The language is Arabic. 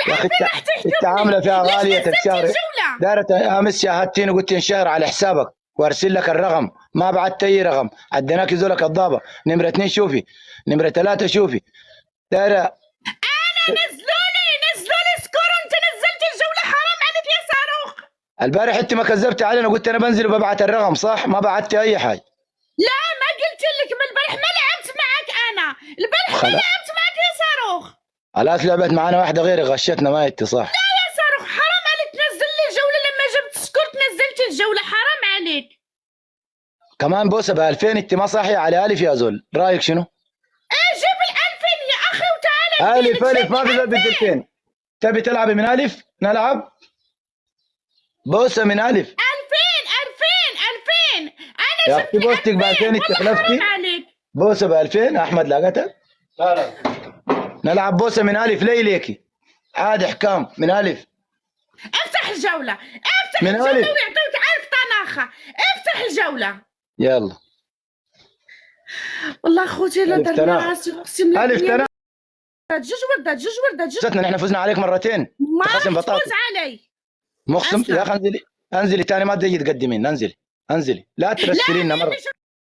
يا اخي ألفين راح تحتفلي. انت عامله فيها ليش غاليه نزلتي الشهر. الجولة؟ دارت امس شاهدتين وقلت انشهر على حسابك وارسل لك الرقم، ما بعت اي رقم، عديناك زوله كضابه. نمره 2 شوفي، نمره 3 شوفي. دايره نزلوا لي سكور. انت نزلت الجولة، حرام عليك يا صاروخ. البارح انت ما كذبت علينا وقلت انا بنزل وببعت الرقم صح، ما بعت اي حاجه. لا ما قلت لك بالبارح، ما لعبت معك انا البارح، ما لعبت معك يا صاروخ. خلاص لعبت معانا واحده غيري غشتنا ما انت صح. لا يا صاروخ حرام عليك تنزل لي الجولة. لما جبت سكور نزلت الجولة، حرام عليك. كمان بوسه ب 2000 انت ما صاحيه على الف يا زول، رايك شنو؟ جيب ال2000 يا اخي وتعالى الف الف ما في زول بالدلتين. تبي تلعبي من الف؟ نلعب بوسه من الف. 2000 انا يا جبت اختي بوستك ب 2000 انت خلفتي. حرام عليك. بوسه ب 2000 احمد لاقتها؟ لا نلعب بوسه من الف ليليكي عاد احكام من الف. افتح الجولة، افتح من الجولة ألف. ويعطوك عارف طناخة. افتح الجولة. يلا والله اخوتي لا ألف درنا تناخ. راسي اقسم لك الف بالله. تناخ. جوج وردات جوج وردات جوج. ستنا نحن فزنا عليك مرتين. ما تخصم راح بطاطا تفوز علي. مقسم. أسلم. يا اخي انزلي انزلي تاني ما تجي تقدمين. انزلي انزلي لا ترسلينا مره.